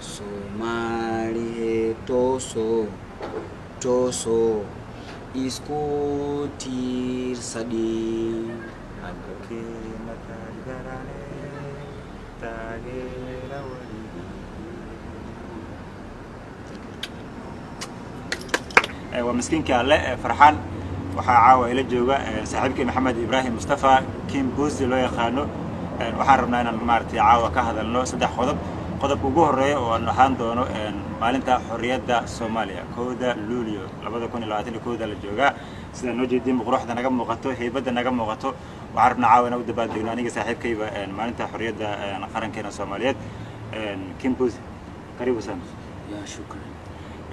Somaliye toso toso isku tirsadi halkii mataagarane taageera wali ومسكين كله فرحان وحاعوا إلى جوجا صاحبك محمد إبراهيم مصطفى كيم بوز لو يخانو وحاربنا أن المارتي عاوا كهذا النوع سدح قضب وجوهره ونحن دونه مالنتا حرية سوماليا كودا لوليو لابد يكون الوقتين كودا للجوجا سنوجد دين بقروح ده نجم مغطو هي بدنا نجم مغطو وعرفنا عاونا ود بعد يوناني صاحب كيبا مالنتا حرية نقارن كنا سوماليد كيم بوز قريب وسام يا شكرا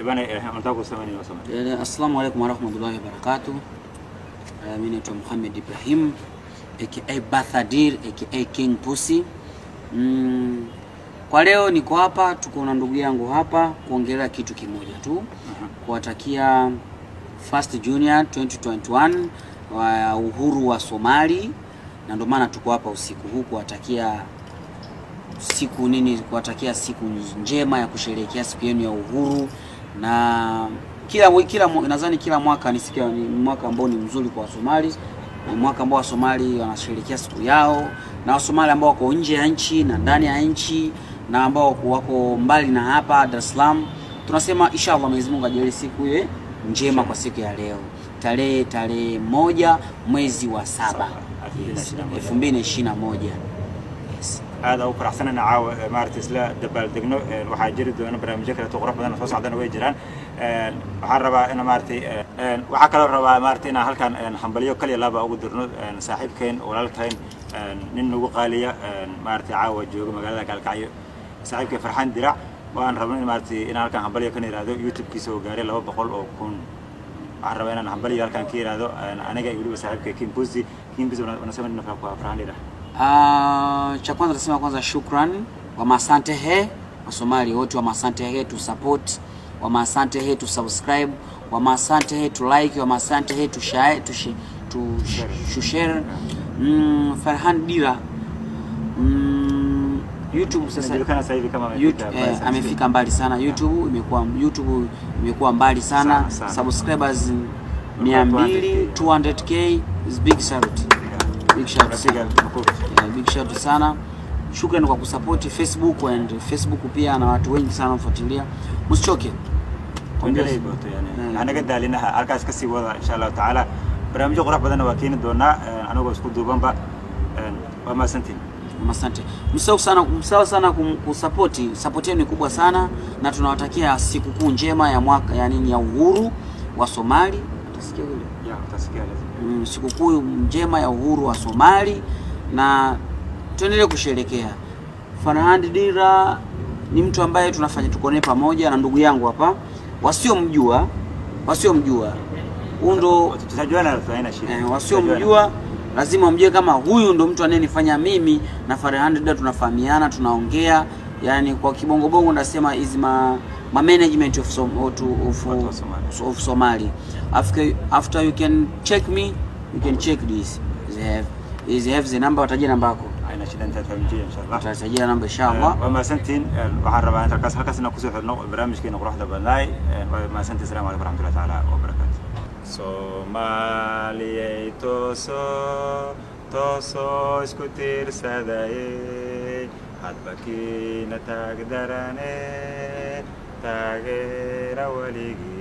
ibana mtako samani wa samani. Assalamu alaykum wa rahmatullahi wa barakatuh. Mimi ni Mohamed Ibrahim aka Basadiir aka King Pussy. Kwa leo niko hapa, tuko na ndugu yangu hapa kuongelea kitu kimoja tu. Kuwatakia 1st Junior 2021 wa uhuru wa Somali, na ndio maana tuko hapa usiku huu kuwatakia siku kuwatakia siku njema ya kusherehekea siku yenu ya uhuru. Na nadhani kila mwaka ni mwaka ambao ni mzuri kwa Somali. Ni mwaka ambao Somali wanasherehekea siku yao, na Wasomali ambao wako nje ya nchi na ndani ya nchi na ambao wako mbali na hapa Dar es Salaam, tunasema inshallah Mwenyezi Mungu ajalie siku iwe njema kwa siku ya leo. Tarehe 1 mwezi wa 7 2021. هذا هو فرحنا نعاو مارتس لا دبل دقنو وحاجر دونا برامج كلا تغرف بدنا نفوز عندنا ويجران وحربا أنا مارتي وحكى الربا مارتينا هل كان حنبليو كلي لابا أقدر صاحب كين ولا كين ننو قالية مارتي عاو جوج مقالة كالكعيو صاحب كين فرحان درع وأنا ربنا مارتي إن هل كان حنبليو كني رادو يوتيوب كيسو جاري لو بقول أو كون عربا أنا حنبليو هل كان كي رادو أنا جاي يقولي صاحب كين بوزي ونسمع إنه فرحان درع. Cha kwanza nasema kwanza shukran wa masante he Wasomali wote wa masante he to support, wa masante he to subscribe, wa masante he to like, wa masante he to share to share. Farhan Dira YouTube sasa amefika mbali sana. YouTube imekuwa mbali sana. Subscribers 200 200k is big salute. Big shout sana. Big shout sana. Shukrani kwa kusupport Facebook, and Facebook pia na watu wengi sana wafuatilia. Msichoke. Endelee hivyo tu yani. Anaga dalina arkaas kasi wada inshallah taala. Barnaamijyo qurux badan waa keen doona anagu isku duubanba wa masantin. Asante. Msao sana support yenu ni kubwa sana, na tunawatakia siku kuu njema ya mwaka ya uhuru wa Somali. Utasikia vile? Ya, utasikia lazima. Sikukuu njema ya uhuru wa Somali, na tuendelee kusherehekea. Farhan Dira ni mtu ambaye tuko naye pamoja na ndugu yangu hapa. Wasiomjua huyu ndo tutajuana, haina shida. Wasiomjua lazima mjue kama huyu ndo mtu anayenifanya mimi na Farhan Dira tunafahamiana, tunaongea. Yani kwa kibongo bongo nasema is my management of Somali. After you can check me, you can check this. They have the number. Watajia namba yako. Haina shida, nitatamjia inshallah. Tutajia namba inshallah. Wa masantin waxaan rabaa inta halkaasna ku soo xirno barnaamijkeena quruxda badnaay. Wa masantin salaam alaykum warahmatullahi ta'ala wa barakatuh. Somaliyed toso isku tirsadaye hadba kiina taagdarane taageera waligii